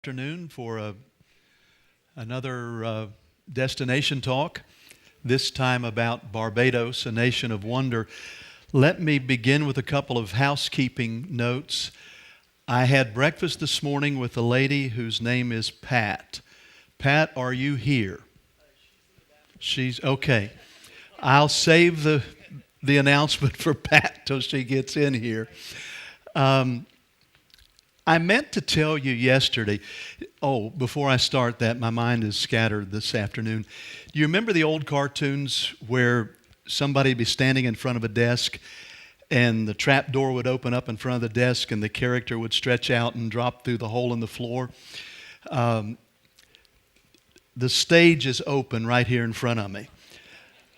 Afternoon for another destination talk, this time about Barbados, a nation of wonder. Let me begin with a couple of housekeeping notes. I had breakfast this morning with a lady whose name is Pat. Pat, are you here? She's okay. I'll save the announcement for Pat till she gets in here. I meant to tell you yesterday, before I start that, my mind is scattered this afternoon. Do you remember the old cartoons where somebody would be standing in front of a desk and the trap door would open up in front of the desk and the character would stretch out and drop through the hole in the floor? The stage is open right here in front of me.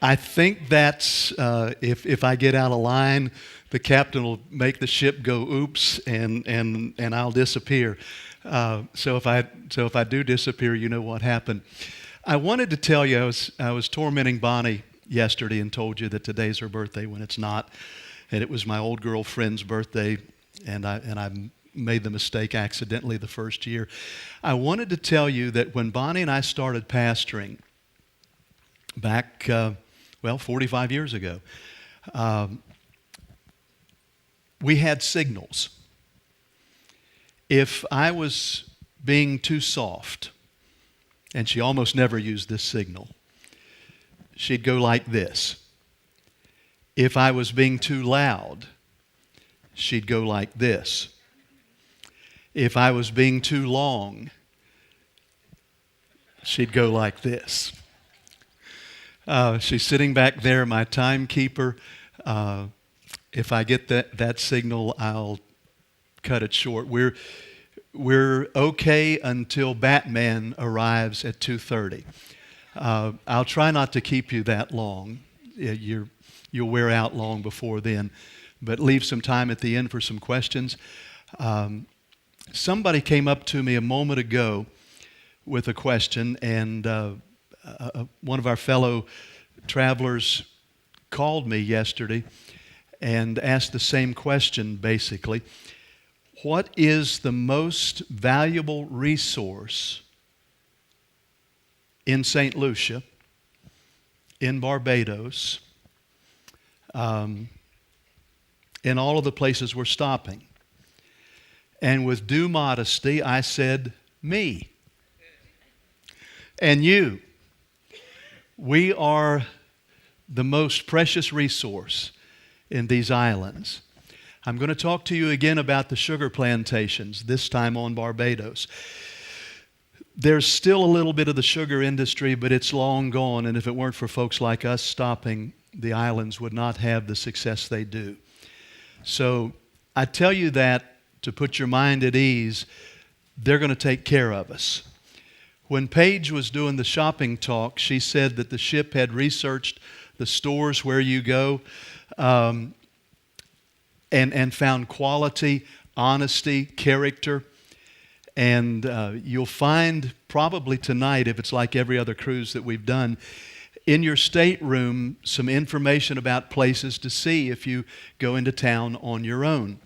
I think that's, if I get out of line, the captain will make the ship go oops, and I'll disappear. So if I do disappear, you know what happened. I wanted to tell you, I was tormenting Bonnie yesterday and told you that today's her birthday when it's not, and it was my old girlfriend's birthday, and I made the mistake accidentally the first year. I wanted to tell you that when Bonnie and I started pastoring back, 45 years ago, we had signals. If I was being too soft, and she almost never used this signal, she'd go like this. If I was being too loud, she'd go like this. If I was being too long, she'd go like this. She's sitting back there, my timekeeper. If I get that signal, I'll cut it short. We're okay until Batman arrives at 2:30. I'll try not to keep you that long. You'll wear out long before then, but leave some time at the end for some questions. Somebody came up to me a moment ago with a question, and one of our fellow travelers called me yesterday and asked the same question, basically. What is the most valuable resource in St. Lucia, in Barbados, in all of the places we're stopping? And with due modesty, I said, me. And you. We are the most precious resource in these islands. I'm going to talk to you again about the sugar plantations, this time on Barbados. There's still a little bit of the sugar industry, but it's long gone, and if it weren't for folks like us stopping, the islands would not have the success they do. So I tell you that to put your mind at ease. They're going to take care of us. When Paige was doing the shopping talk, she said that the ship had researched the stores where you go and found quality, honesty, character. And you'll find probably tonight, if it's like every other cruise that we've done, in your stateroom some information about places to see if you go into town on your own.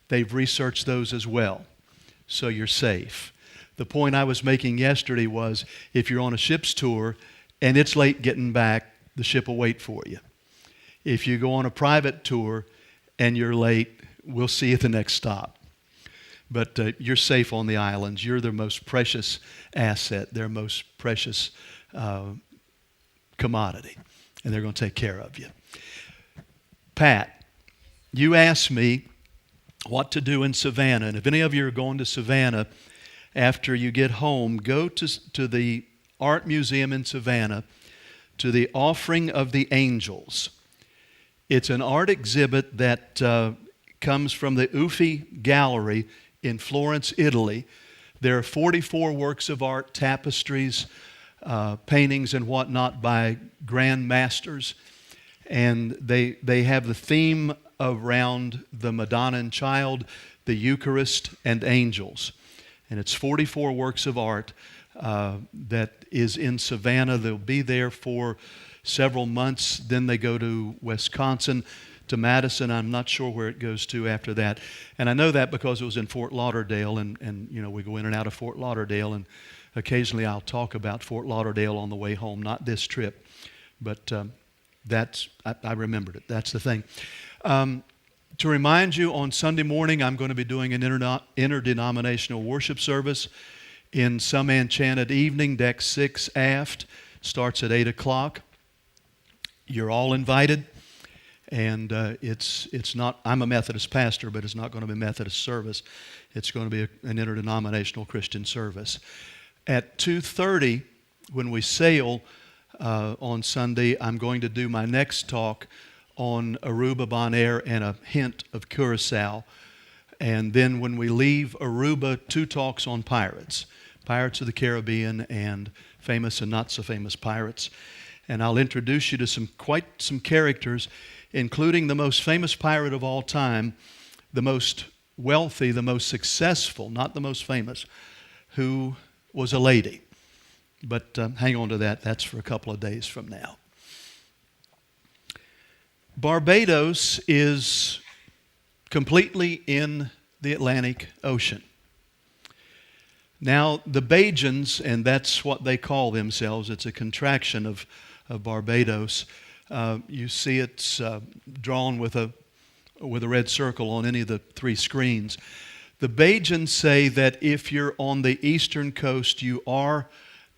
They've researched those as well, so you're safe. The point I was making yesterday was if you're on a ship's tour and it's late getting back, the ship will wait for you. If you go on a private tour and you're late, we'll see you at the next stop. But you're safe on the islands. You're their most precious asset, their most precious commodity, and they're going to take care of you. Pat, you asked me what to do in Savannah, and if any of you are going to Savannah, after you get home, go to the Art Museum in Savannah, to the Offering of the Angels. It's an art exhibit that comes from the Uffi Gallery in Florence, Italy. There are 44 works of art, tapestries, paintings and whatnot by grand masters. And they have the theme around the Madonna and Child, the Eucharist, and angels. And it's 44 works of art that is in Savannah. They'll be there for several months. Then they go to Wisconsin to Madison. I'm not sure where it goes to after that. And I know that because it was in Fort Lauderdale, and we go in and out of Fort Lauderdale, and occasionally I'll talk about Fort Lauderdale on the way home, not this trip, but I remembered it. That's the thing. To remind you, on Sunday morning, I'm going to be doing an interdenominational worship service in some enchanted evening, deck 6 aft. Starts at 8 o'clock. You're all invited. And it's not, I'm a Methodist pastor, but it's not going to be a Methodist service. It's going to be an interdenominational Christian service. At 2:30, when we sail on Sunday, I'm going to do my next talk on Aruba, Bonaire, and a hint of Curacao. And then when we leave Aruba, 2 talks on pirates. Pirates of the Caribbean and famous and not so famous pirates. And I'll introduce you to quite some characters, including the most famous pirate of all time, the most wealthy, the most successful, not the most famous, who was a lady. But hang on to that. That's for a couple of days from now. Barbados is completely in the Atlantic Ocean. Now, the Bajans, and that's what they call themselves, it's a contraction of Barbados. You see it's drawn with a red circle on any of the 3 screens. The Bajans say that if you're on the eastern coast, you are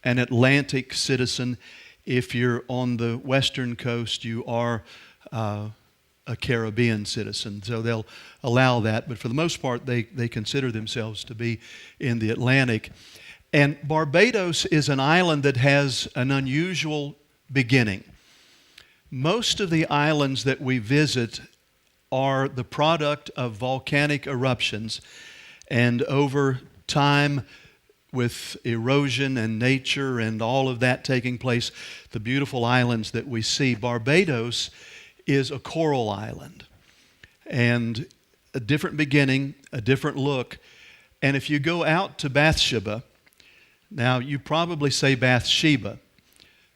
an Atlantic citizen. If you're on the western coast, you are a Caribbean citizen. So they'll allow that. But for the most part, they consider themselves to be in the Atlantic. And Barbados is an island that has an unusual beginning. Most of the islands that we visit are the product of volcanic eruptions. And over time, with erosion and nature and all of that taking place, the beautiful islands that we see, Barbados is a coral island. And a different beginning, a different look. And if you go out to Bathsheba, now you probably say Bathsheba,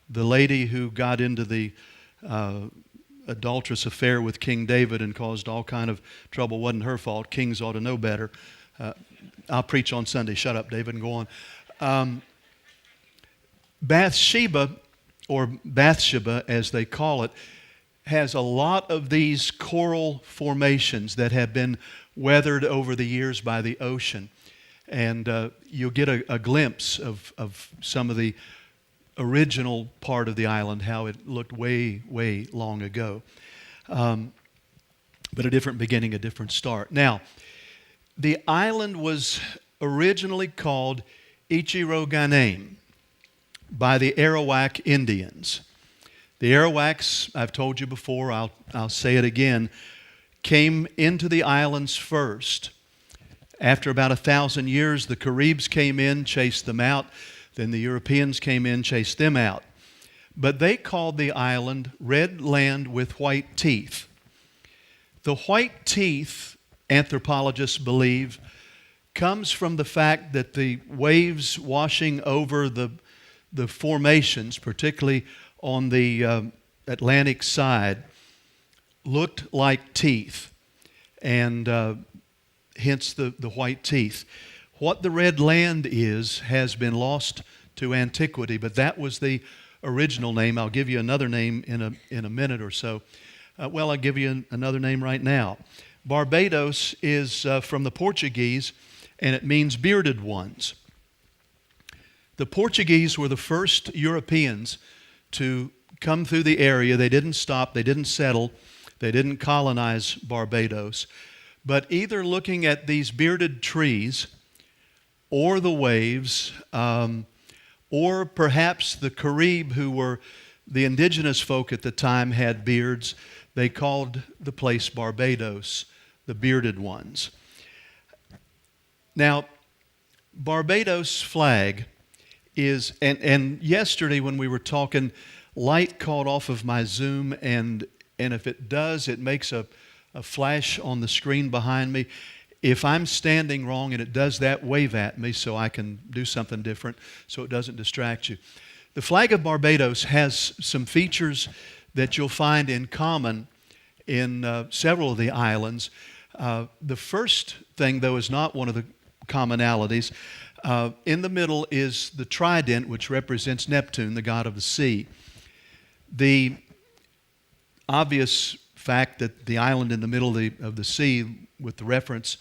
the lady who got into the adulterous affair with King David and caused all kind of trouble. Wasn't her fault. Kings ought to know better. I'll preach on Sunday. Shut up, David, and go on. Bathsheba, or Bathsheba as they call it, has a lot of these coral formations that have been weathered over the years by the ocean. And you'll get a glimpse of some of the original part of the island, how it looked way, way long ago. But a different beginning, a different start. Now, the island was originally called Ichiroganem by the Arawak Indians. The Arawaks, I've told you before, I'll say it again, came into the islands first. After about 1,000 years, the Caribs came in, chased them out. Then the Europeans came in, chased them out. But they called the island Red Land with White Teeth. The white teeth, anthropologists believe, comes from the fact that the waves washing over the formations, particularly on the Atlantic side, looked like teeth, and hence the white teeth. What the Red Land has been lost to antiquity, but that was the original name. I'll give you another name in a minute or so. I'll give you another name right now. Barbados is from the Portuguese, and it means bearded ones. The Portuguese were the first Europeans to come through the area. They didn't stop, they didn't settle, they didn't colonize Barbados. But either looking at these bearded trees or the waves, or perhaps the Carib, who were the indigenous folk at the time, had beards. They called the place Barbados, the bearded ones. Now, Barbados flag is, and yesterday when we were talking, light caught off of my Zoom, and if it does, it makes a flash on the screen behind me. If I'm standing wrong and it does that, wave at me so I can do something different so it doesn't distract you. The flag of Barbados has some features that you'll find in common in several of the islands. The first thing, though, is not one of the commonalities. In the middle is the trident, which represents Neptune, the god of the sea. The obvious fact that the island in the middle of the sea, with the reference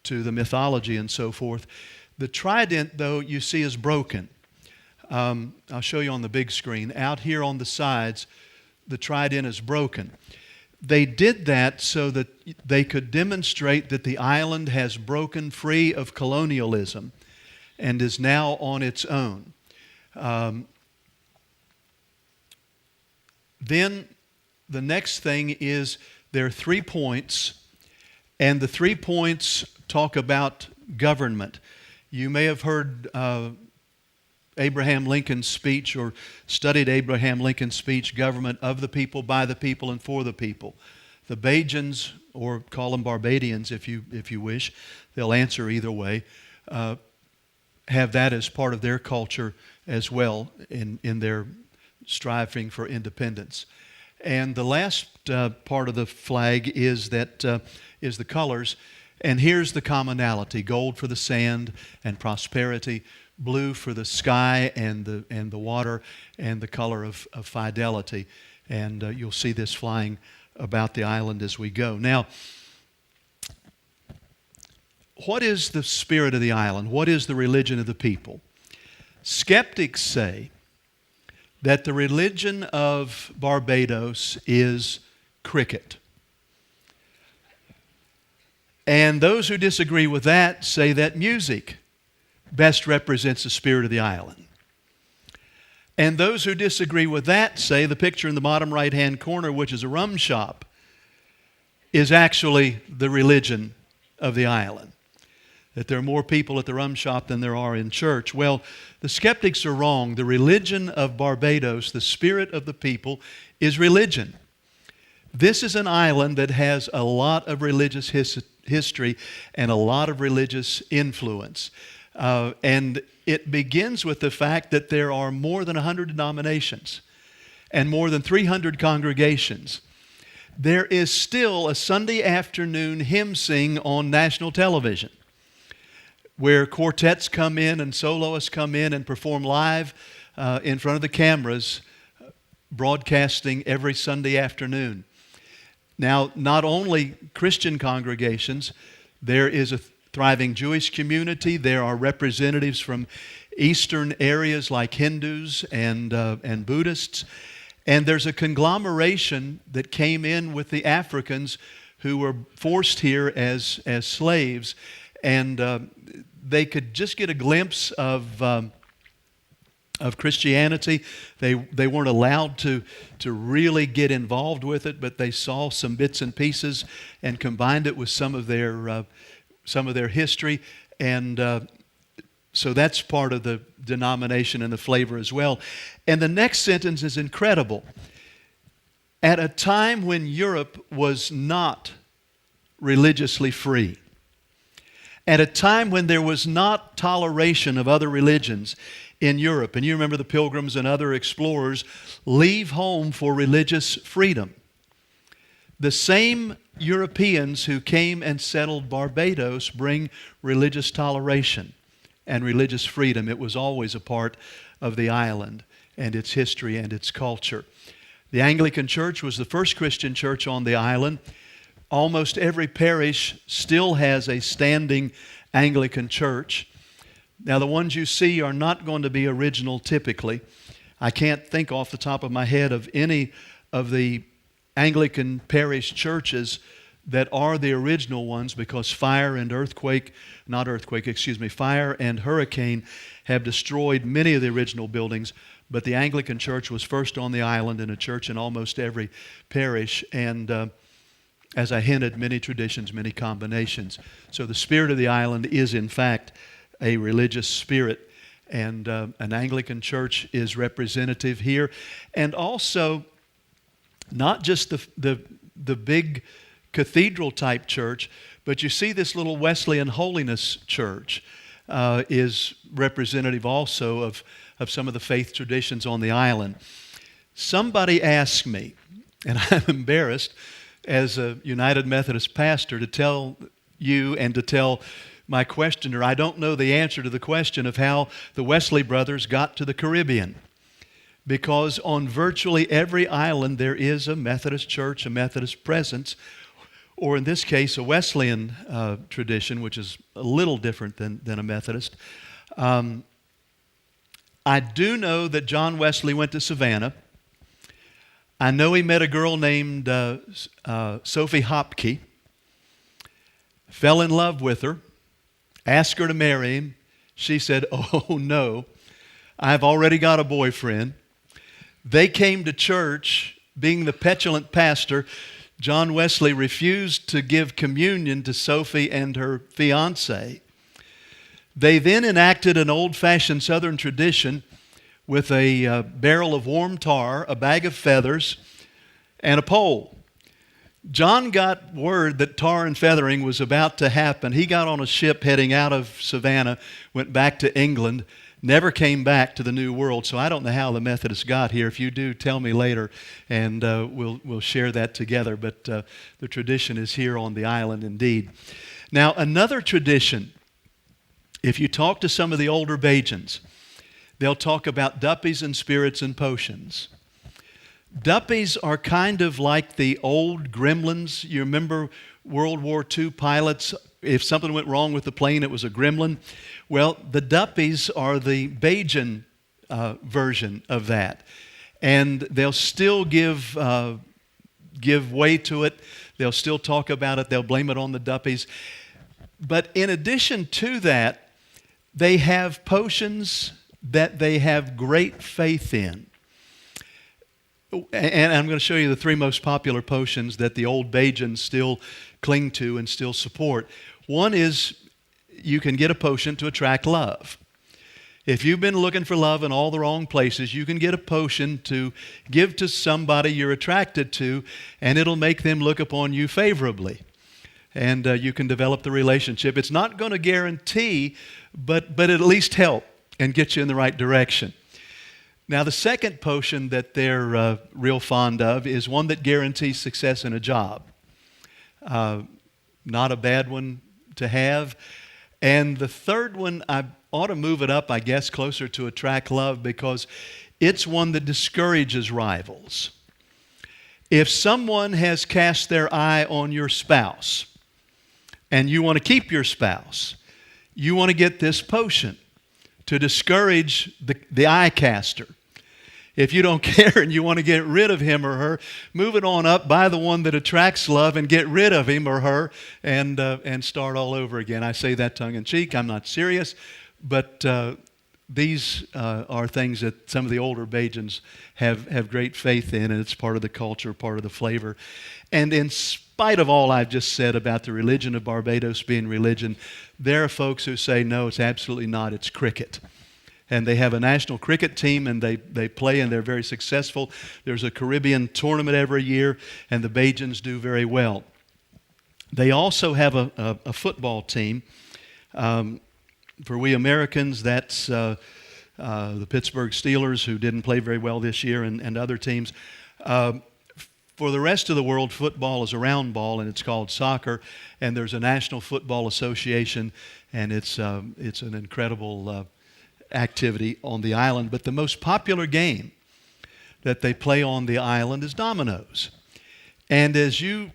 to the mythology and so forth, the trident, though, you see is broken. I'll show you on the big screen. Out here on the sides, the trident is broken. They did that so that they could demonstrate that the island has broken free of colonialism and is now on its own. Then the next thing is there are 3 points, and the 3 points talk about government. You may have heard Abraham Lincoln's speech or studied Abraham Lincoln's speech, government of the people, by the people, and for the people. The Bajans, or call them Barbadians if you wish, they'll answer either way, have that as part of their culture as well in their striving for independence. And the last part of the flag is the colors. And here's the commonality: gold for the sand and prosperity, blue for the sky and the water, and the color of fidelity. And you'll see this flying about the island as we go. Now, what is the spirit of the island? What is the religion of the people? Skeptics say that the religion of Barbados is cricket. And those who disagree with that say that music best represents the spirit of the island. And those who disagree with that say the picture in the bottom right-hand corner, which is a rum shop, is actually the religion of the island. That there are more people at the rum shop than there are in church. Well, the skeptics are wrong. The religion of Barbados, the spirit of the people, is religion. This is an island that has a lot of religious history and a lot of religious influence. And it begins with the fact that there are more than 100 denominations and more than 300 congregations. There is still a Sunday afternoon hymn sing on national television, where quartets come in and soloists come in and perform live in front of the cameras, broadcasting every Sunday afternoon. Now, not only Christian congregations, there is a thriving Jewish community. There are representatives from Eastern areas like Hindus and Buddhists. And there's a conglomeration that came in with the Africans who were forced here as slaves. And they could just get a glimpse of Christianity. They weren't allowed to really get involved with it, but they saw some bits and pieces and combined it with some of their history. And so that's part of the denomination and the flavor as well. And the next sentence is incredible. At a time when Europe was not religiously free, at a time when there was not toleration of other religions in Europe, and you remember the Pilgrims and other explorers leave home for religious freedom. The same Europeans who came and settled Barbados bring religious toleration and religious freedom. It was always a part of the island and its history and its culture. The Anglican Church was the first Christian church on the island. Almost every parish still has a standing Anglican church. Now, the ones you see are not going to be original typically. I can't think off the top of my head of any of the Anglican parish churches that are the original ones, because fire and hurricane have destroyed many of the original buildings. But the Anglican church was first on the island, and a church in almost every parish. And as I hinted, many traditions, many combinations. So the spirit of the island is, in fact, a religious spirit. And an Anglican church is representative here. And also, not just the big cathedral-type church, but you see this little Wesleyan Holiness Church is representative also of some of the faith traditions on the island. Somebody asked me, and I'm embarrassed as a United Methodist pastor to tell you and to tell my questioner, I don't know the answer to the question of how the Wesley brothers got to the Caribbean. Because on virtually every island there is a Methodist church, a Methodist presence, or in this case, a Wesleyan tradition, which is a little different than a Methodist. I do know that John Wesley went to Savannah. I know he met a girl named Sophie Hopke, fell in love with her, asked her to marry him. She said, "Oh no, I've already got a boyfriend." They came to church. Being the petulant pastor, John Wesley refused to give communion to Sophie and her fiancé. They then enacted an old-fashioned Southern tradition with a barrel of warm tar, a bag of feathers, and a pole. John got word that tar and feathering was about to happen. He got on a ship heading out of Savannah, went back to England, never came back to the New World. So I don't know how the Methodists got here. If you do, tell me later, and we'll share that together. But the tradition is here on the island indeed. Now, another tradition, if you talk to some of the older Bajans, they'll talk about duppies and spirits and potions. Duppies are kind of like the old gremlins. You remember World War II pilots? If something went wrong with the plane, it was a gremlin. Well, the duppies are the Bajan version of that. And they'll still give way to it. They'll still talk about it. They'll blame it on the duppies. But in addition to that, they have potions that they have great faith in. And I'm going to show you the three most popular potions that the old Bajans still cling to and still support. One is you can get a potion to attract love. If you've been looking for love in all the wrong places, you can get a potion to give to somebody you're attracted to, and it'll make them look upon you favorably. And you can develop the relationship. It's not going to guarantee, but it'll at least help and get you in the right direction. Now, the second potion that they're real fond of is one that guarantees success in a job. Not a bad one to have. And the third one, I ought to move it up, I guess, closer to attract love, because it's one that discourages rivals. If someone has cast their eye on your spouse and you want to keep your spouse, you want to get this potion to discourage the eye caster. If you don't care and you want to get rid of him or her, move it on up, buy the one that attracts love and get rid of him or her and start all over again. I say that tongue in cheek. I'm not serious. But these are things that some of the older Bajans have great faith in, and it's part of the culture, part of the flavor. And in spite of all I've just said about the religion of Barbados being religion, there are folks who say, no, it's absolutely not. It's cricket. And they have a national cricket team, and they play, and they're very successful. There's a Caribbean tournament every year, and the Bajans do very well. They also have a football team. For we Americans, that's the Pittsburgh Steelers, who didn't play very well this year, and other teams. For the rest of the world, football is a round ball, and it's called soccer. And there's a National Football Association, and it's an incredible activity on the island. But the most popular game that they play on the island is dominoes. And as you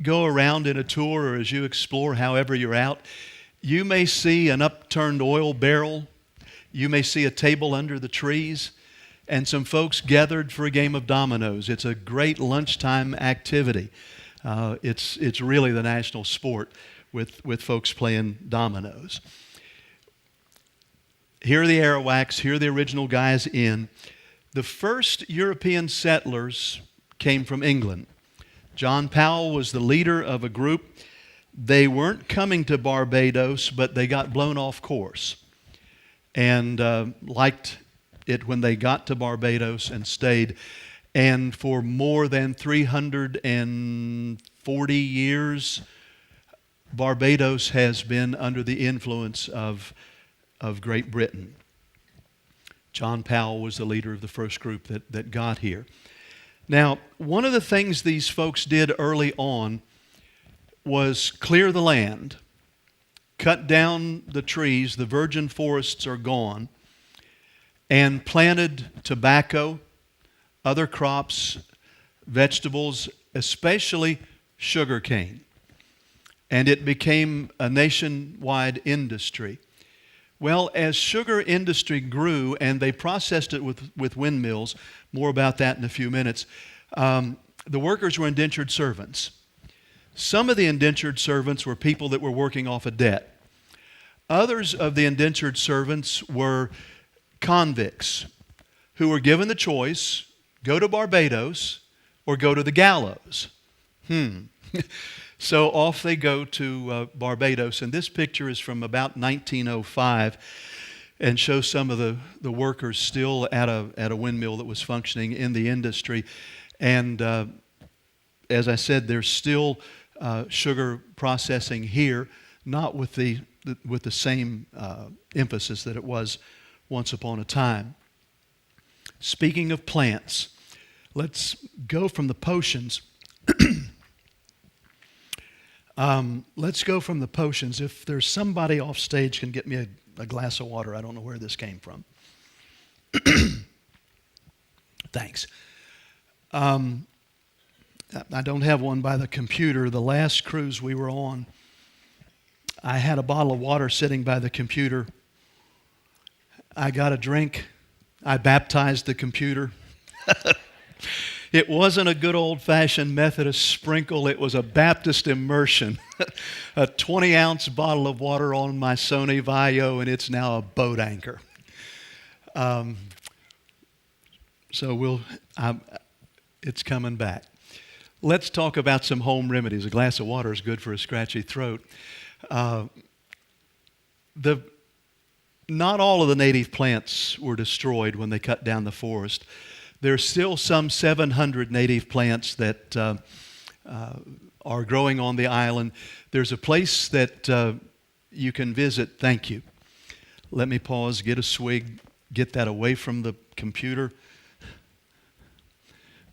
go around in a tour, or as you explore, however you're out, you may see an upturned oil barrel. You may see a table under the trees, and some folks gathered for a game of dominoes. It's a great lunchtime activity. It's really the national sport with folks playing dominoes. Here are the Arawaks. Here are the original guys in. The first European settlers came from England. John Powell was the leader of a group. They weren't coming to Barbados, but they got blown off course and liked it when they got to Barbados and stayed. And for more than 340 years, Barbados has been under the influence of Great Britain. John Powell was the leader of the first group that got here. Now, one of the things these folks did early on was clear the land, cut down the trees, the virgin forests are gone, and planted tobacco, other crops, vegetables, especially sugarcane. And it became a nationwide industry. Well, as sugar industry grew and they processed it with windmills, more about that in a few minutes, the workers were indentured servants. Some of the indentured servants were people that were working off a debt. Others of the indentured servants were convicts who were given the choice, go to Barbados or go to the gallows. So off they go to Barbados, and this picture is from about 1905 and shows some of the workers still at a windmill that was functioning in the industry. And as I said, there's still sugar processing here, not with the same emphasis that it was once upon a time. Speaking of plants, let's go from the potions. Let's go from the potions. If there's somebody off stage can get me a glass of water, I don't know where this came from. Thanks. I don't have one by the computer. The last cruise we were on, I had a bottle of water sitting by the computer. I got a drink. I baptized the computer. It wasn't a good old-fashioned Methodist sprinkle. It was a Baptist immersion. A 20-ounce bottle of water on my Sony Vaio, and it's now a boat anchor. It's coming back. Let's talk about some home remedies. A glass of water is good for a scratchy throat. Not all of the native plants were destroyed when they cut down the forest. There's still some 700 native plants that are growing on the island. There's a place that you can visit. Thank you. Let me pause, get a swig, get that away from the computer.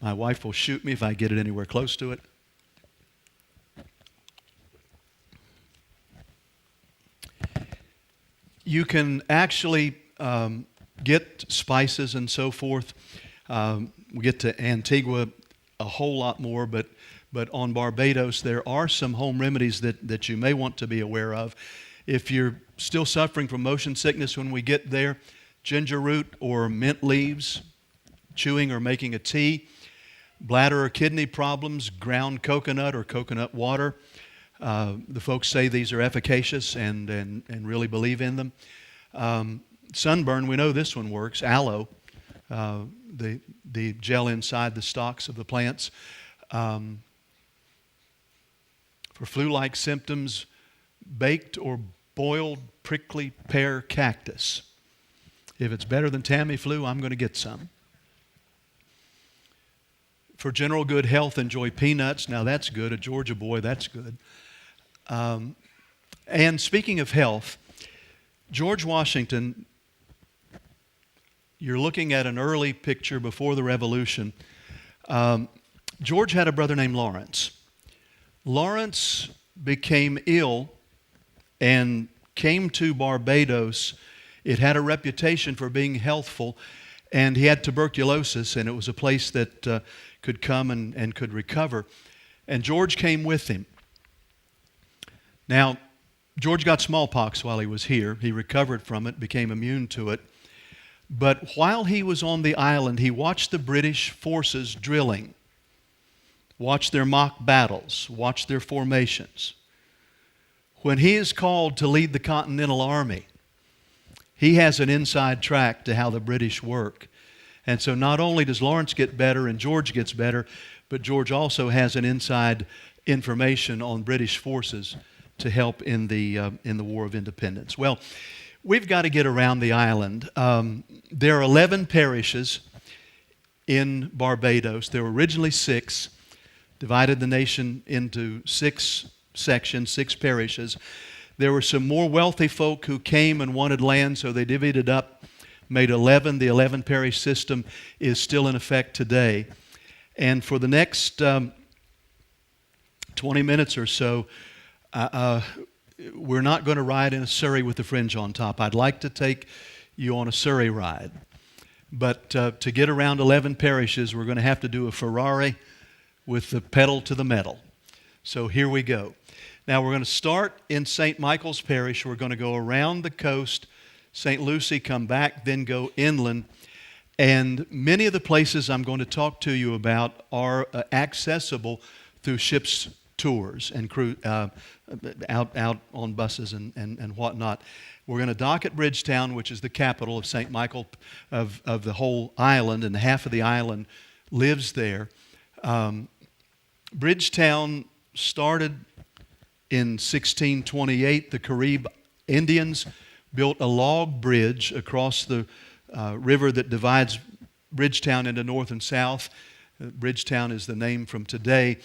My wife will shoot me if I get it anywhere close to it. You can actually get spices and so forth. We get to Antigua a whole lot more, but on Barbados there are some home remedies that you may want to be aware of. If you're still suffering from motion sickness when we get there, ginger root or mint leaves, chewing or making a tea. Bladder or kidney problems, ground coconut or coconut water. The folks say these are efficacious and really believe in them. Sunburn, we know this one works. Aloe, the gel inside the stalks of the plants. For flu-like symptoms, baked or boiled prickly pear cactus. If it's better than Tamiflu, I'm going to get some. For general good health, enjoy peanuts. Now that's good. A Georgia boy, that's good. And speaking of health, George Washington, you're looking at an early picture before the Revolution. George had a brother named Lawrence. Lawrence became ill and came to Barbados. It had a reputation for being healthful, and he had tuberculosis, and it was a place that could come and could recover. And George came with him. Now, George got smallpox while he was here. He recovered from it, became immune to it. But while he was on the island, he watched the British forces drilling, watched their mock battles, watched their formations. When he is called to lead the Continental Army, he has an inside track to how the British work. And so not only does Lawrence get better and George gets better, but George also has an inside information on British forces to help in the War of Independence. Well, we've got to get around the island. There are 11 parishes in Barbados. There were originally 6, divided the nation into 6 sections, 6 parishes. There were some more wealthy folk who came and wanted land, so they divvied it up, made 11. The 11 parish system is still in effect today. And for the next 20 minutes or so, we're not going to ride in a surrey with the fringe on top. I'd like to take you on a surrey ride. But to get around 11 parishes, we're going to have to do a Ferrari with the pedal to the metal. So here we go. Now we're going to start in St. Michael's Parish. We're going to go around the coast, St. Lucie, come back, then go inland. And many of the places I'm going to talk to you about are accessible through ship's tours and crew out on buses and whatnot. We're going to dock at Bridgetown, which is the capital of St. Michael, of the whole island, and half of the island lives there. Bridgetown started in 1628. The Carib Indians built a log bridge across the river that divides Bridgetown into north and south. Bridgetown is the name from today.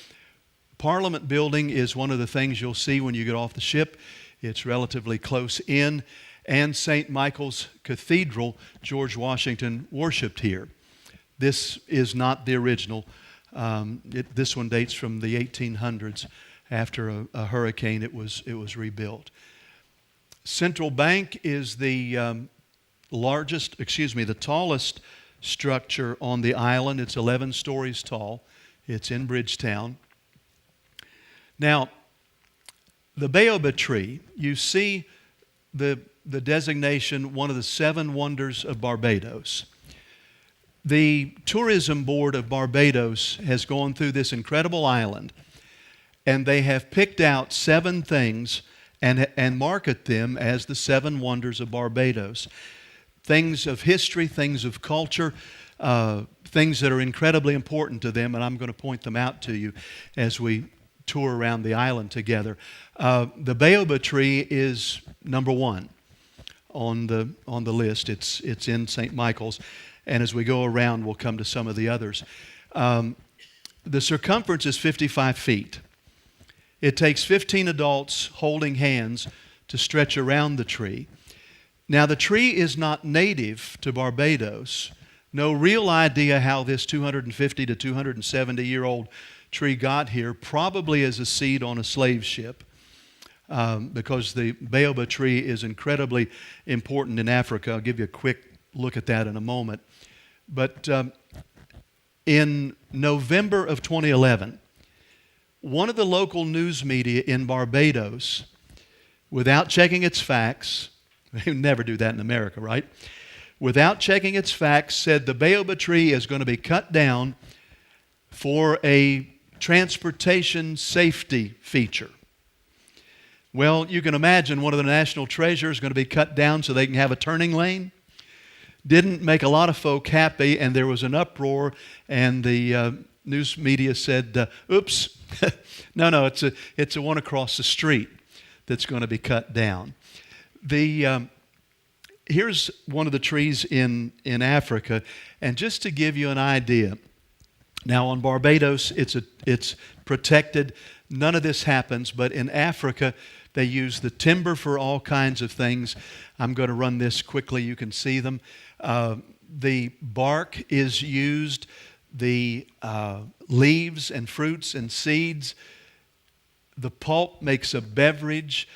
Parliament Building is one of the things you'll see when you get off the ship. It's relatively close in. And St. Michael's Cathedral, George Washington worshiped here. This is not the original. This one dates from the 1800s. After a hurricane, it was rebuilt. Central Bank is the the tallest structure on the island. It's 11 stories tall. It's in Bridgetown. Now, the baobab tree, you see the designation, one of the 7 wonders of Barbados. The Tourism Board of Barbados has gone through this incredible island, and they have picked out 7 things and market them as the 7 wonders of Barbados. Things of history, things of culture, things that are incredibly important to them, and I'm going to point them out to you as we tour around the island together. The baobab tree is number 1 on the list. It's in St. Michael's, and as we go around, we'll come to some of the others. The circumference is 55 feet. It takes 15 adults holding hands to stretch around the tree. Now, the tree is not native to Barbados. No real idea how this 250 to 270-year-old tree got here, probably as a seed on a slave ship, because the baobab tree is incredibly important in Africa. I'll give you a quick look at that in a moment. But in November of 2011, one of the local news media in Barbados, without checking its facts, they would never do that in America, right? Without checking its facts, said the baobab tree is going to be cut down for a transportation safety feature. Well, you can imagine one of the national treasures is going to be cut down so they can have a turning lane. Didn't make a lot of folk happy, and there was an uproar, and the news media said, oops, no, it's a one across the street that's going to be cut down. Here's one of the trees in Africa, and just to give you an idea, now on Barbados it's protected. None of this happens, but in Africa they use the timber for all kinds of things. I'm going to run this quickly. You can see them. The bark is used. The leaves and fruits and seeds. The pulp makes a beverage.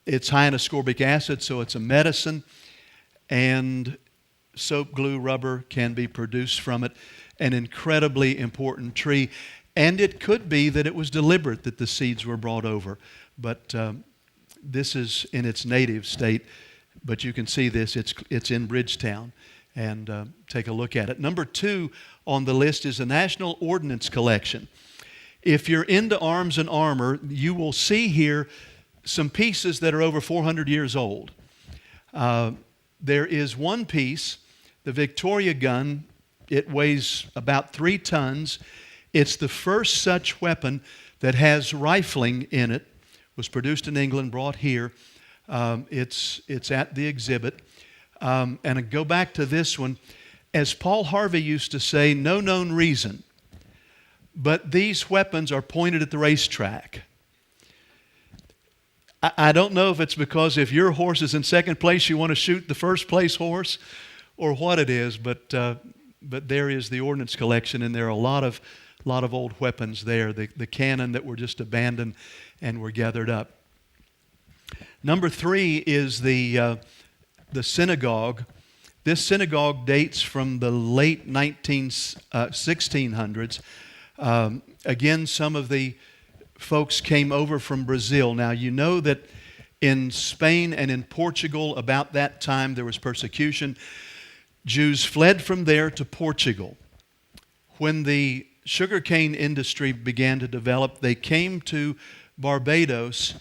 It's high in ascorbic acid, so it's a medicine. And soap, glue, rubber can be produced from it. An incredibly important tree. And it could be that it was deliberate that the seeds were brought over. But this is in its native state. But you can see this. It's in Bridgetown. And take a look at it. Number 2 on the list is the National Ordnance Collection. If you're into arms and armor, you will see here some pieces that are over 400 years old. There is one piece, the Victoria gun. It weighs about 3 tons. It's the first such weapon that has rifling in it. Was produced in England, brought here. It's at the exhibit. And I go back to this one. As Paul Harvey used to say, no known reason, but these weapons are pointed at the racetrack. I don't know if it's because if your horse is in second place, you want to shoot the first place horse, or what it is, but but there is the ordnance collection, and there are a lot of old weapons there. The cannon that were just abandoned and were gathered up. Number 3 is the synagogue. This synagogue dates from the late 1600s. Again, some of the folks came over from Brazil. Now, you know that in Spain and in Portugal about that time there was persecution. Jews fled from there to Portugal. When the sugarcane industry began to develop, they came to Barbados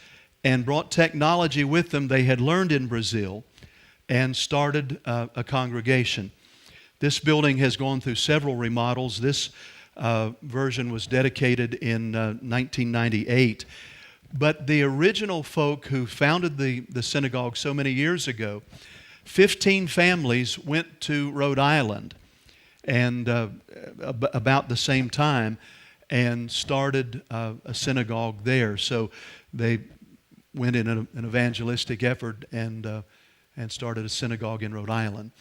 and brought technology with them they had learned in Brazil and started a congregation. This building has gone through several remodels. This version was dedicated in 1998. But the original folk who founded the synagogue so many years ago, 15 families went to Rhode Island and about the same time and started a synagogue there. So they went in an evangelistic effort and started a synagogue in Rhode Island.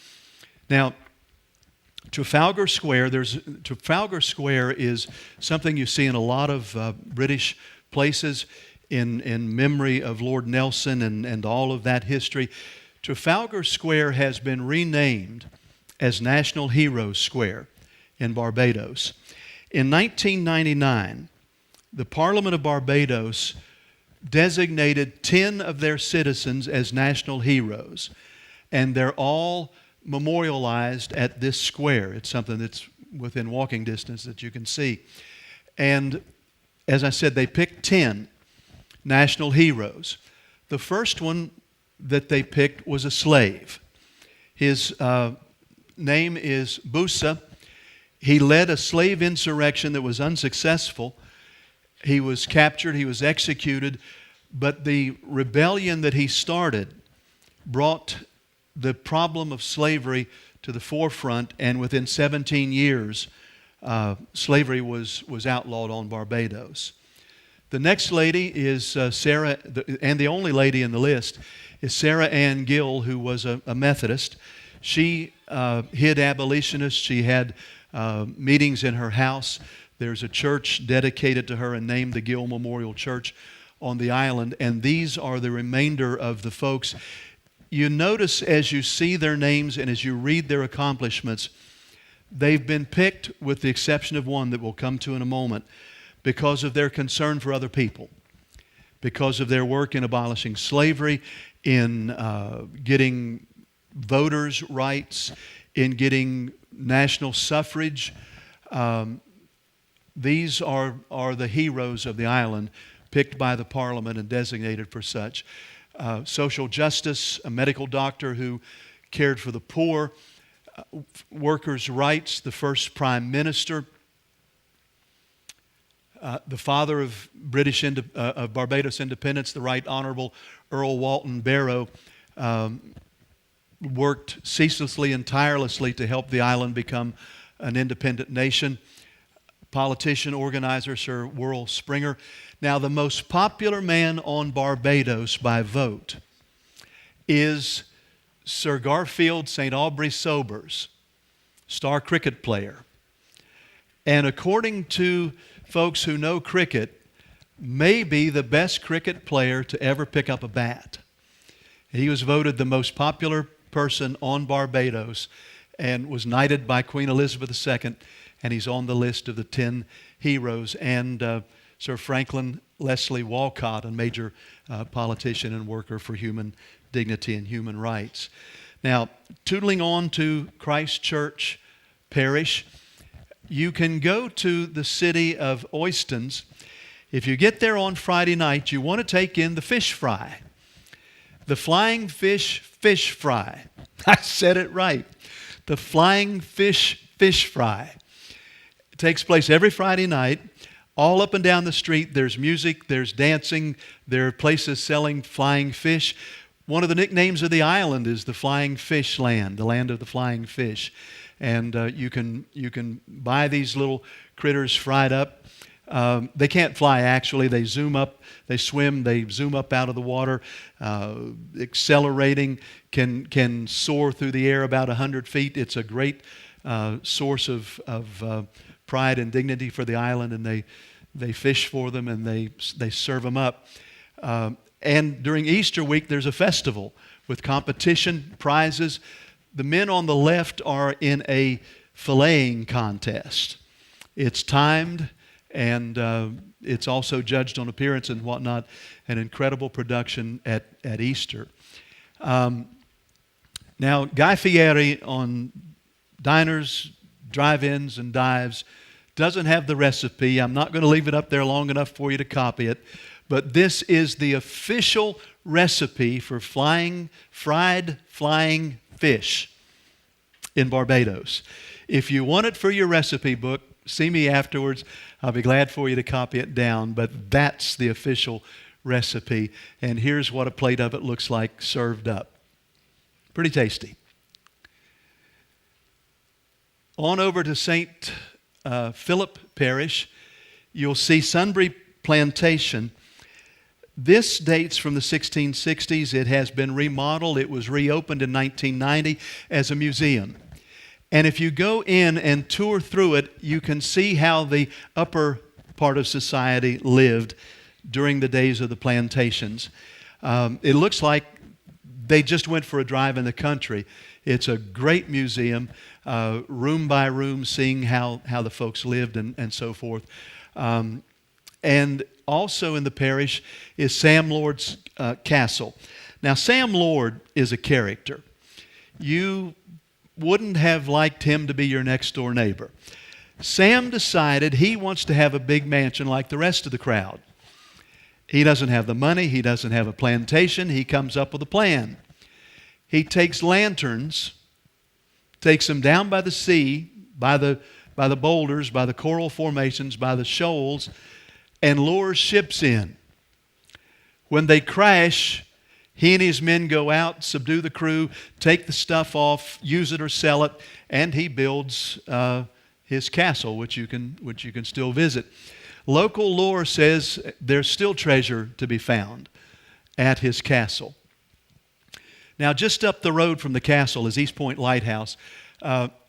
Now, Trafalgar Square is something you see in a lot of British places in memory of Lord Nelson and all of that history. Trafalgar Square has been renamed as National Heroes Square in Barbados. In 1999, the Parliament of Barbados designated 10 of their citizens as national heroes, and they're all memorialized at this square. It's something that's within walking distance that you can see. And as I said, they picked 10 national heroes. The first one that they picked was a slave. His name is Busa. He led a slave insurrection that was unsuccessful. He was captured, he was executed, but the rebellion that he started brought the problem of slavery to the forefront, and within 17 years, slavery was outlawed on Barbados. The next lady is Sarah, and the only lady in the list is Sarah Ann Gill, who was a Methodist. She hid abolitionists. She had meetings in her house. There's a church dedicated to her and named the Gill Memorial Church on the island, and these are the remainder of the folks. You notice as you see their names and as you read their accomplishments, they've been picked, with the exception of one that we'll come to in a moment, because of their concern for other people, because of their work in abolishing slavery, in getting voters' rights, in getting national suffrage. These are the heroes of the island, picked by the Parliament and designated for such. Social justice, a medical doctor who cared for the poor, workers' rights, the first Prime Minister, the father of Barbados independence, the Right Honorable Earl Walton Barrow, worked ceaselessly and tirelessly to help the island become an independent nation. Politician, organizer, Sir Worrell Springer. Now, the most popular man on Barbados by vote is Sir Garfield St. Aubrey Sobers, star cricket player. And according to folks who know cricket, may be the best cricket player to ever pick up a bat. He was voted the most popular person on Barbados and was knighted by Queen Elizabeth II, and he's on the list of the 10 heroes. And Sir Franklin Leslie Walcott, a major politician and worker for human dignity and human rights. Now, tootling on to Christ Church Parish, you can go to the city of Oistins. If you get there on Friday night, you want to take in the fish fry. The Flying Fish Fish Fry. I said it right. The Flying Fish Fish Fry. It takes place every Friday night. All up and down the street, there's music, there's dancing, there are places selling flying fish. One of the nicknames of the island is the Flying Fish Land, the land of the flying fish. And you can buy these little critters fried up. They can't fly, actually. They zoom up, they swim, they zoom up out of the water, accelerating, can soar through the air about 100 feet. It's a great source of pride and dignity for the island, and they fish for them and they serve them up. And during Easter week, there's a festival with competition, prizes. The men on the left are in a filleting contest. It's timed, and it's also judged on appearance and whatnot. An incredible production at Easter. Now, Guy Fieri on diners, drive-ins, and dives doesn't have the recipe. I'm not going to leave it up there long enough for you to copy it. But this is the official recipe for fried flying fish in Barbados. If you want it for your recipe book, see me afterwards. I'll be glad for you to copy it down. But that's the official recipe. And here's what a plate of it looks like served up. Pretty tasty. On over to St. Philip Parish, you'll see Sunbury Plantation. This dates from the 1660s. It has been remodeled. It was reopened in 1990 as a museum. And if you go in and tour through it, you can see how the upper part of society lived during the days of the plantations. It looks like they just went for a drive in the country. It's a great museum, room by room, seeing how the folks lived and so forth. And also in the parish is Sam Lord's castle. Now, Sam Lord is a character. You wouldn't have liked him to be your next door neighbor. Sam decided he wants to have a big mansion like the rest of the crowd. He doesn't have the money. He doesn't have a plantation. He comes up with a plan. He takes lanterns, takes them down by the sea, by the boulders, by the coral formations, by the shoals, and lures ships in. When they crash, he and his men go out, subdue the crew, take the stuff off, use it or sell it, and he builds his castle, which you can still visit. Local lore says there's still treasure to be found at his castle. Now, just up the road from the castle is East Point Lighthouse.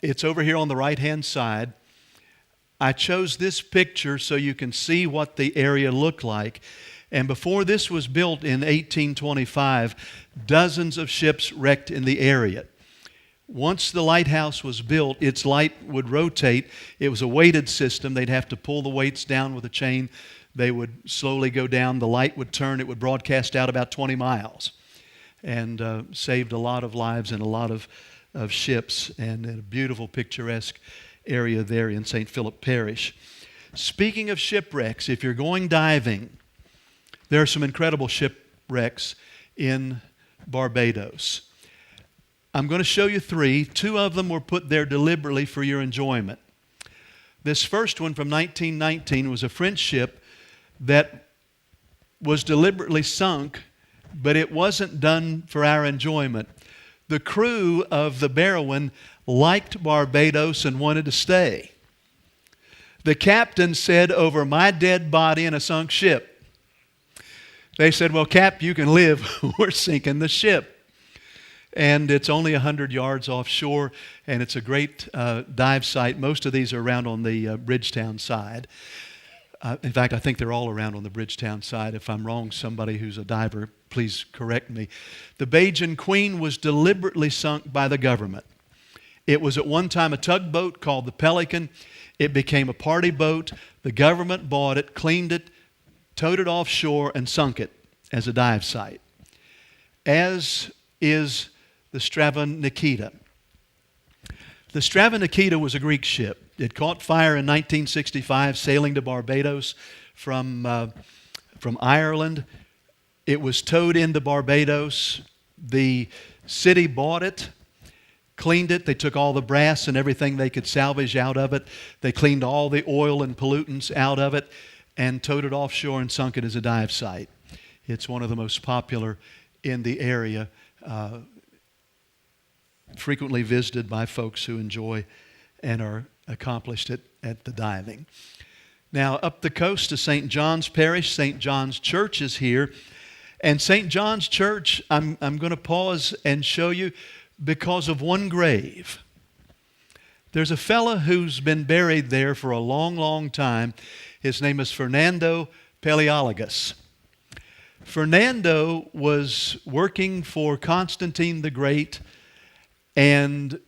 It's over here on the right-hand side. I chose this picture so you can see what the area looked like. And before this was built in 1825, dozens of ships wrecked in the area. Once the lighthouse was built, its light would rotate. It was a weighted system. They'd have to pull the weights down with a chain. They would slowly go down. The light would turn. It would broadcast out about 20 miles and saved a lot of lives and a lot of ships, and a beautiful, picturesque area there in St. Philip Parish. Speaking of shipwrecks, if you're going diving, there are some incredible shipwrecks in Barbados. I'm going to show you three. Two of them were put there deliberately for your enjoyment. This first one from 1919 was a French ship that was deliberately sunk, but it wasn't done for our enjoyment. The crew of the Barrowan liked Barbados and wanted to stay. The captain said, "Over my dead body in a sunk ship." They said, "Well, Cap, you can live. We're sinking the ship." And it's only 100 yards offshore, and it's a great dive site. Most of these are around on the Bridgetown side. In fact, I think they're all around on the Bridgetown side. If I'm wrong, somebody who's a diver, please correct me. The Bajan Queen was deliberately sunk by the government. It was at one time a tugboat called the Pelican. It became a party boat. The government bought it, cleaned it, towed it offshore, and sunk it as a dive site. As is the Strava Nikita. The Strava Nikita was a Greek ship. It caught fire in 1965, sailing to Barbados from Ireland. It was towed into Barbados. The city bought it, cleaned it. They took all the brass and everything they could salvage out of it. They cleaned all the oil and pollutants out of it and towed it offshore and sunk it as a dive site. It's one of the most popular in the area, frequently visited by folks who enjoy and are accomplished at the diving. Now, up the coast to St. John's Parish, St. John's Church is here. And St. John's Church, I'm going to pause and show you because of one grave. There's a fella who's been buried there for a long, long time. His name is Fernando Paleologus. Fernando was working for Constantine the Great and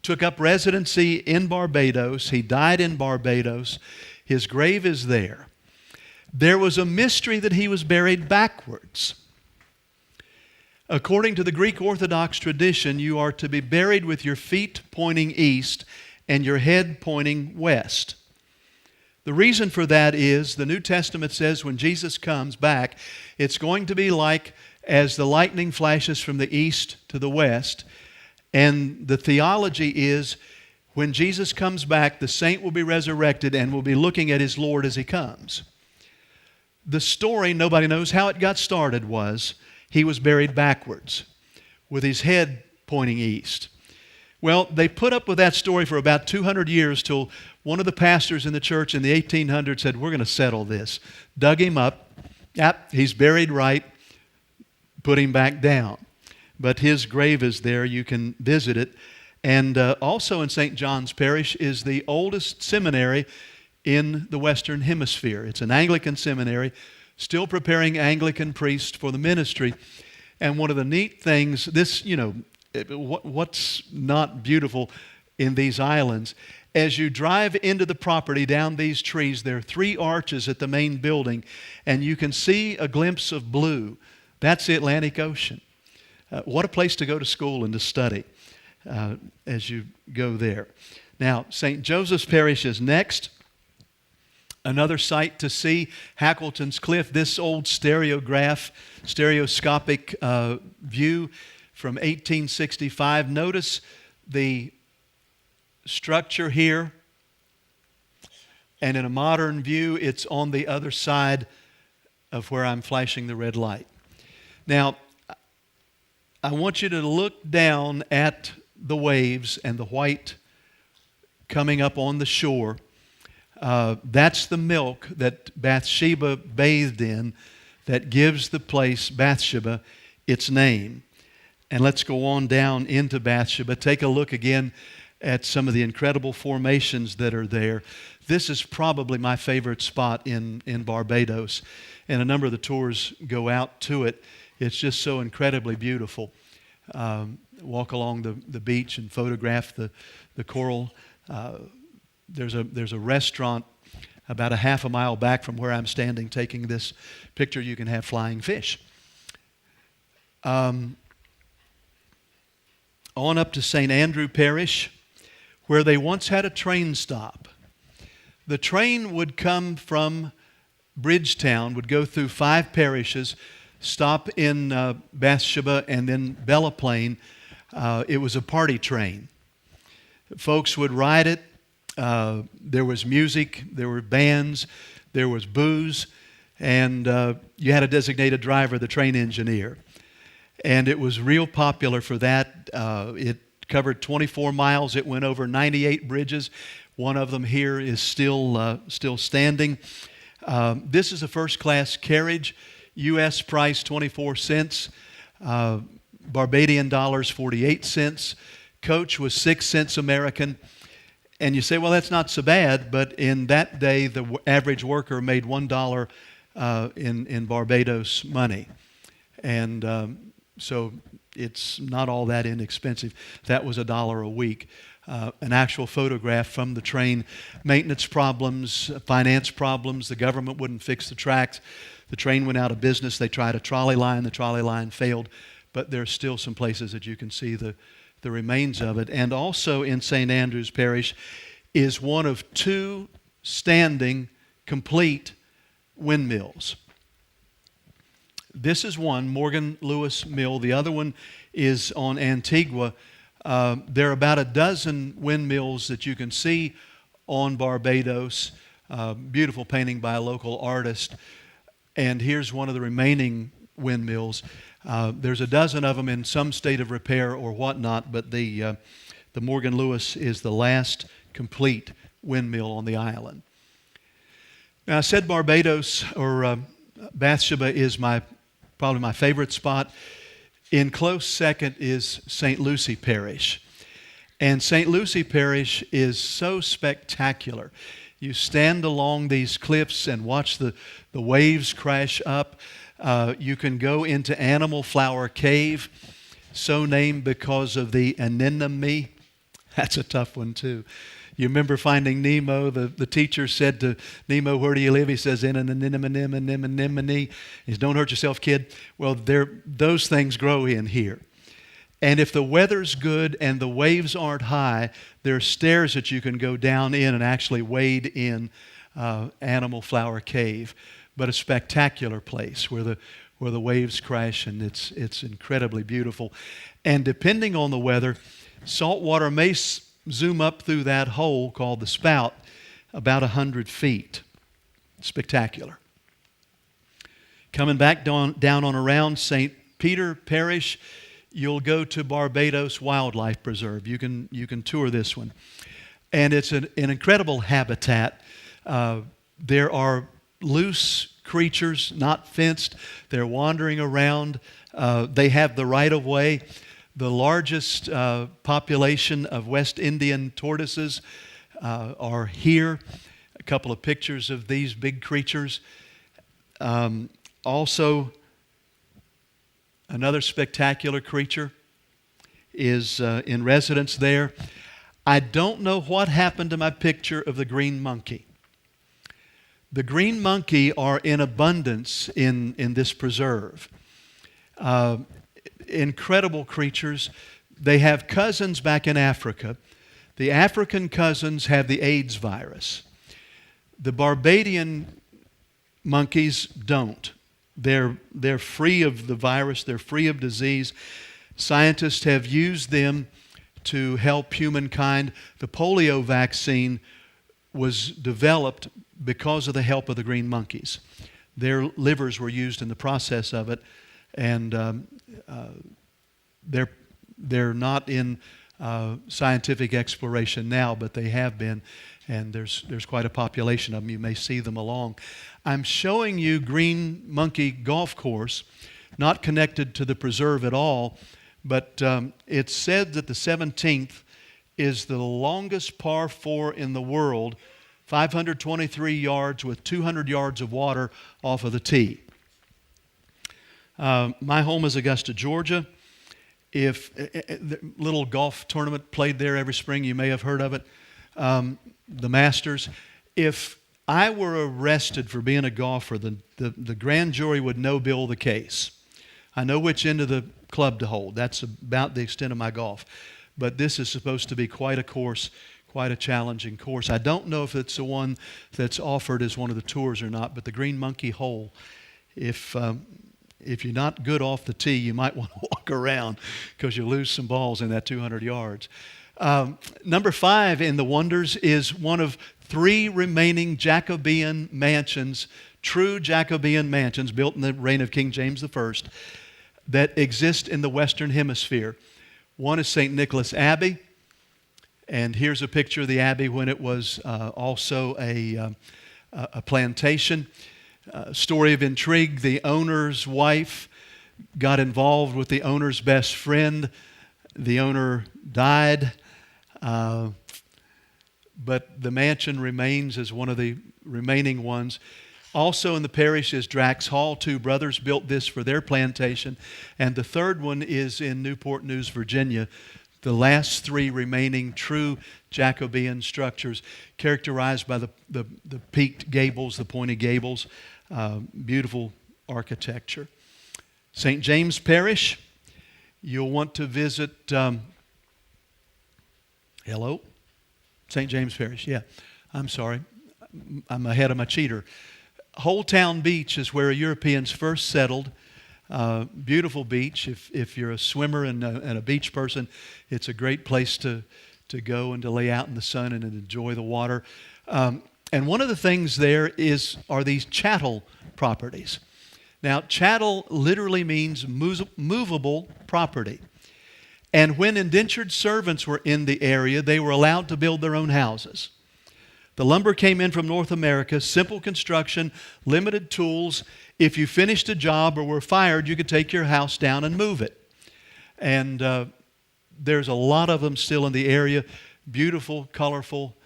took up residency in Barbados. He died in Barbados. His grave is there. There was a mystery that he was buried backwards. According to the Greek Orthodox tradition, you are to be buried with your feet pointing east and your head pointing west. The reason for that is the New Testament says when Jesus comes back, it's going to be like as the lightning flashes from the east to the west. And the theology is when Jesus comes back, the saint will be resurrected and will be looking at his Lord as he comes. The story, nobody knows how it got started, was he was buried backwards with his head pointing east. Well, they put up with that story for about 200 years till one of the pastors in the church in the 1800s said, we're going to settle this. Dug him up. Yep, he's buried right. Put him back down. But his grave is there. You can visit it. And also in St. John's Parish is the oldest seminary in the Western Hemisphere. It's an Anglican seminary, still preparing Anglican priests for the ministry. And one of the neat things, what's not beautiful in these islands, as you drive into the property down these trees, there are 3 arches at the main building, and you can see a glimpse of blue. That's the Atlantic Ocean. What a place to go to school and to study as you go there. Now, St. Joseph's Parish is next. Another site to see, Hackleton's Cliff, this old stereoscopic view from 1865. Notice the structure here, and in a modern view, it's on the other side of where I'm flashing the red light. Now, I want you to look down at the waves and the white coming up on the shore. That's the milk that Bathsheba bathed in that gives the place, Bathsheba, its name. And let's go on down into Bathsheba. Take a look again at some of the incredible formations that are there. This is probably my favorite spot in Barbados, and a number of the tours go out to it. It's just so incredibly beautiful. Walk along the beach and photograph the coral. There's a restaurant about a half a mile back from where I'm standing taking this picture. You can have flying fish. On up to St. Andrew Parish, where they once had a train stop. The train would come from Bridgetown, would go through 5 parishes, stop in Bathsheba and then Bella Plain. It was a party train. Folks would ride it. There was music, there were bands, there was booze, and you had a designated driver, the train engineer. And it was real popular for that. It covered 24 miles. It went over 98 bridges. One of them here is still standing. This is a first-class carriage. U.S. price 24 cents. Barbadian dollars 48 cents. Coach was 6 cents American. And you say, well, that's not so bad, but in that day, the average worker made $1 in Barbados money. And so it's not all that inexpensive. That was $1 a week. An actual photograph from the train. Maintenance problems, finance problems. The government wouldn't fix the tracks. The train went out of business. They tried a trolley line. The trolley line failed. But there are still some places that you can see the remains of it. And also in St. Andrew's Parish is one of 2 standing, complete windmills. This is one, Morgan Lewis Mill. The other one is on Antigua. There are about a dozen windmills that you can see on Barbados. Beautiful painting by a local artist. And here's one of the remaining windmills. There's a dozen of them in some state of repair or whatnot, but the Morgan Lewis is the last complete windmill on the island. Now, I said Barbados or Bathsheba is probably my favorite spot. In close second is St. Lucie Parish. And St. Lucie Parish is so spectacular. You stand along these cliffs and watch the waves crash up. You can go into Animal Flower Cave, so named because of the anemone. That's a tough one too. You remember Finding Nemo? The teacher said to Nemo, "Where do you live?" He says, "In an anemone." He says, "Don't hurt yourself, kid." Well, those things grow in here. And if the weather's good and the waves aren't high, there are stairs that you can go down in and actually wade in Animal Flower Cave. But a spectacular place where the waves crash, and it's incredibly beautiful. And depending on the weather, salt water may zoom up through that hole called the spout about 100 feet. Spectacular. Coming back down on around St. Peter Parish, you'll go to Barbados Wildlife Preserve. You can tour this one. And it's an incredible habitat. There are loose creatures, not fenced. They're wandering around. They have the right of way. The largest population of West Indian tortoises are here. A couple of pictures of these big creatures. Also, another spectacular creature is in residence there. I don't know what happened to my picture of the green monkey. The green monkey are in abundance in this preserve. Incredible creatures. They have cousins back in Africa. The African cousins have the AIDS virus. The Barbadian monkeys don't. They're free of the virus. They're free of disease. Scientists have used them to help humankind. The polio vaccine was developed because of the help of the green monkeys. Their livers were used in the process of it, and they're not in scientific exploration now, but they have been, and there's quite a population of them. You may see them along. I'm showing you Green Monkey Golf Course, not connected to the preserve at all, but it's said that the 17th is the longest par 4 in the world, 523 yards with 200 yards of water off of the tee. My home is Augusta, Georgia. If the little golf tournament played there every spring, you may have heard of it, the Masters. If I were arrested for being a golfer, the grand jury would no-bill the case. I know which end of the club to hold. That's about the extent of my golf. But this is supposed to be quite a course, quite a challenging course. I don't know if it's the one that's offered as one of the tours or not, but the Green Monkey Hole, if you're not good off the tee, you might want to walk around because you'll lose some balls in that 200 yards. Number 5 in the wonders is one of 3 remaining Jacobean mansions, true Jacobean mansions built in the reign of King James I, that exist in the Western Hemisphere. One is St. Nicholas Abbey, and here's a picture of the abbey when it was also a plantation. Story of intrigue: the owner's wife got involved with the owner's best friend. The owner died, but the mansion remains as one of the remaining ones. Also in the parish is Drax Hall. 2 brothers built this for their plantation. And the third one is in Newport News, Virginia. The last 3 remaining true Jacobean structures, characterized by the peaked gables, the pointed gables, beautiful architecture. St. James Parish, you'll want to visit, hello? St. James Parish, yeah. I'm sorry. I'm ahead of my cheater. Holetown Beach is where Europeans first settled. Beautiful beach. If you're a swimmer and a beach person, it's a great place to go and to lay out in the sun and enjoy the water. And one of the things there are these chattel properties. Now, chattel literally means movable property. And when indentured servants were in the area, they were allowed to build their own houses. The lumber came in from North America, simple construction, limited tools. If you finished a job or were fired, you could take your house down and move it. And there's a lot of them still in the area. Beautiful, colorful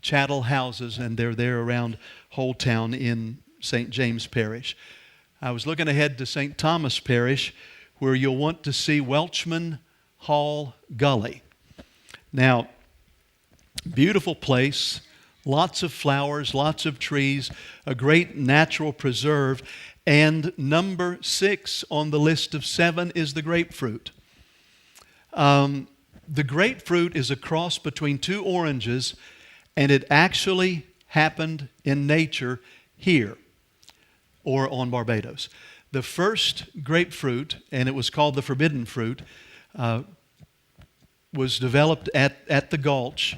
chattel houses, and they're there around Whole Town in St. James Parish. I was looking ahead to St. Thomas Parish, where you'll want to see Welchman Hall Gully. Now, beautiful place, lots of flowers, lots of trees, a great natural preserve, and number 6 on the list of 7 is the grapefruit. The grapefruit is a cross between 2 oranges, and it actually happened in nature here or on Barbados. The first grapefruit, and it was called the forbidden fruit, was developed at the Gulch,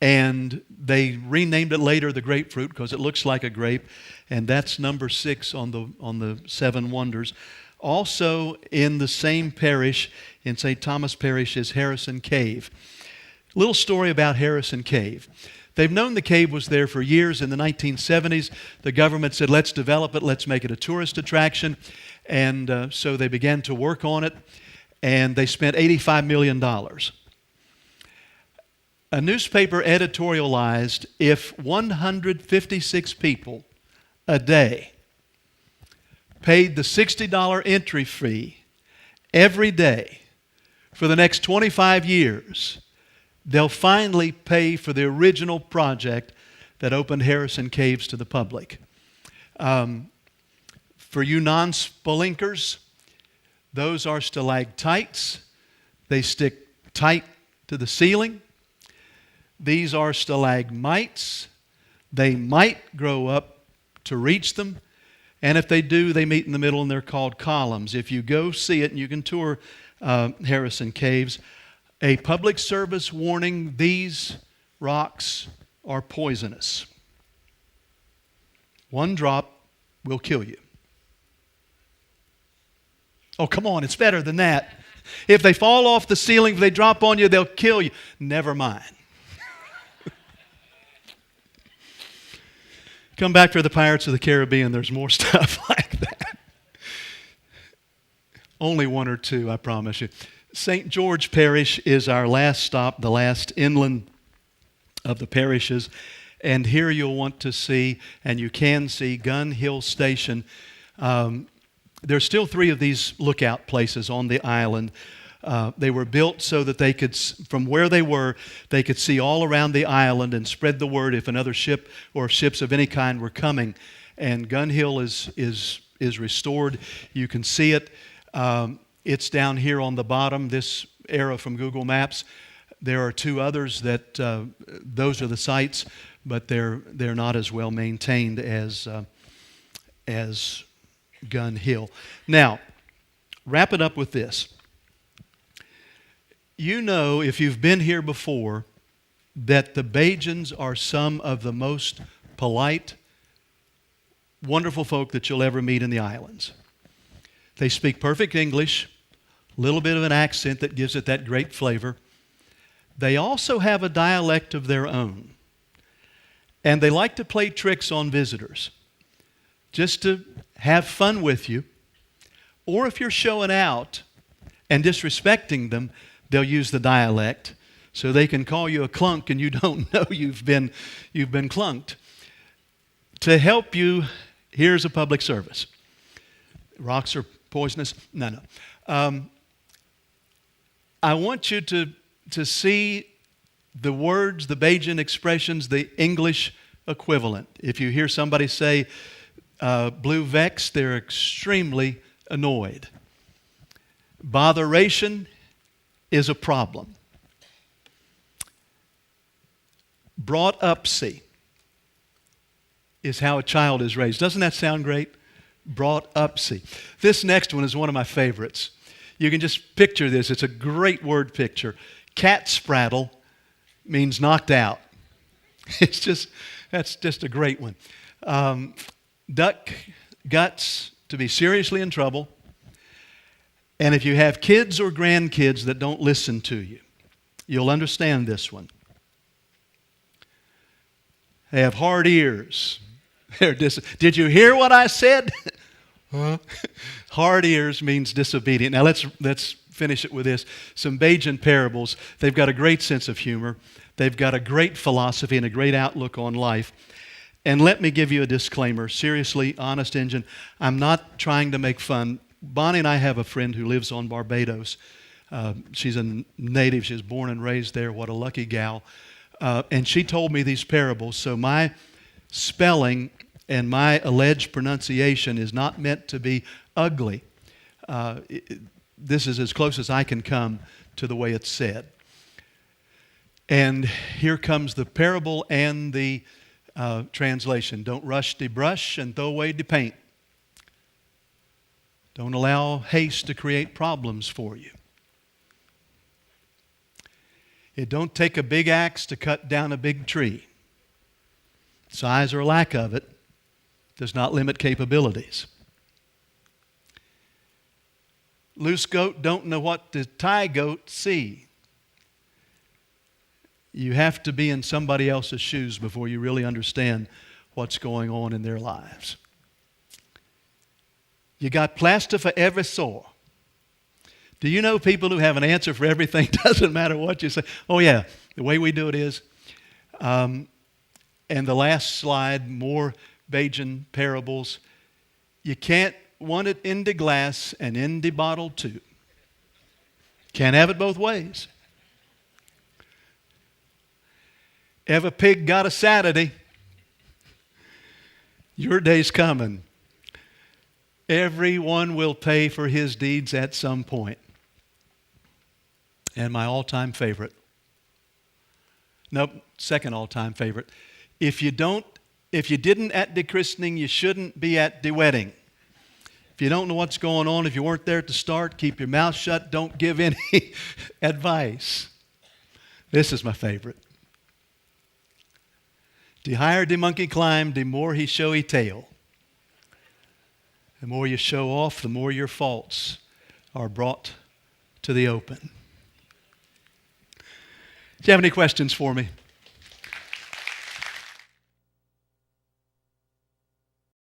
and they renamed it later the grapefruit because it looks like a grape, and that's number 6 on the 7 wonders. Also in the same parish, in St. Thomas Parish, is Harrison Cave. Little story about Harrison Cave. They've known the cave was there for years. In the 1970s, the government said, let's develop it, let's make it a tourist attraction. And so they began to work on it, and they spent $85 million. A newspaper editorialized, if 156 people a day paid the $60 entry fee every day for the next 25 years, they'll finally pay for the original project that opened Harrison Caves to the public. For you non-spelunker, those are stalactites. They stick tight to the ceiling. These are stalagmites. They might grow up to reach them. And if they do, they meet in the middle, and they're called columns. If you go see it, and you can tour Harrison Caves, a public service warning: these rocks are poisonous. 1 drop will kill you. Oh, come on, it's better than that. If they fall off the ceiling, if they drop on you, they'll kill you. Never mind. Come back for the Pirates of the Caribbean, there's more stuff like that. Only 1 or 2, I promise you. St. George Parish is our last stop, the last inland of the parishes. And here you'll want to see, and you can see, Gun Hill Station. There's still 3 of these lookout places on the island. They were built so that they could, from where they were, they could see all around the island and spread the word if another ship or ships of any kind were coming. And Gun Hill is restored. You can see it. It's down here on the bottom, this arrow from Google Maps. There are 2 others that those are the sites, but they're not as well maintained as Gun Hill. Now, wrap it up with this. You know, if you've been here before, that the Bajans are some of the most polite, wonderful folk that you'll ever meet in the islands. They speak perfect English, a little bit of an accent that gives it that great flavor. They also have a dialect of their own. And they like to play tricks on visitors, just to have fun with you. Or if you're showing out and disrespecting them, they'll use the dialect so they can call you a clunk and you don't know you've been clunked. To help you, here's a public service. Rocks are poisonous? No. I want you to see the words, the Bajan expressions, the English equivalent. If you hear somebody say blue vex, they're extremely annoyed. Botheration is a problem. Brought upsy is how a child is raised. Doesn't that sound great? Brought upsy. This next one is one of my favorites. You can just picture this. It's a great word picture. Cat spraddle means knocked out. That's just a great one. Duck guts, to be seriously in trouble. And if you have kids or grandkids that don't listen to you, you'll understand this one. They have hard ears. Did you hear what I said? Hard ears means disobedient. Now let's finish it with this. Some Bajan parables. They've got a great sense of humor. They've got a great philosophy and a great outlook on life. And let me give you a disclaimer. Seriously, honest Injun, I'm not trying to make fun. Bonnie and I have a friend who lives on Barbados. She's a native. She was born and raised there. What a lucky gal. And she told me these parables. So my spelling and my alleged pronunciation is not meant to be ugly. This is as close as I can come to the way it's said. And here comes the parable and the translation. Don't rush the brush and throw away the paint. Don't allow haste to create problems for you. It don't take a big axe to cut down a big tree. Size or lack of it does not limit capabilities. Loose goat don't know what the tie goat see. You have to be in somebody else's shoes before you really understand what's going on in their lives. You got plaster for every sore. Do you know people who have an answer for everything? Doesn't matter what you say. Oh yeah, the way we do it is. And the last slide, more Bajan parables. You can't want it in the glass and in the bottle too. Can't have it both ways. Every pig got a Saturday. Your day's coming. Everyone will pay for his deeds at some point. And my all-time favorite. Nope, second all-time favorite. If you didn't at the christening, you shouldn't be at the wedding. If you don't know what's going on, if you weren't there at the start, keep your mouth shut. Don't give any advice. This is my favorite. The higher the monkey climb, the more he show he tail. The more you show off, the more your faults are brought to the open. Do you have any questions for me?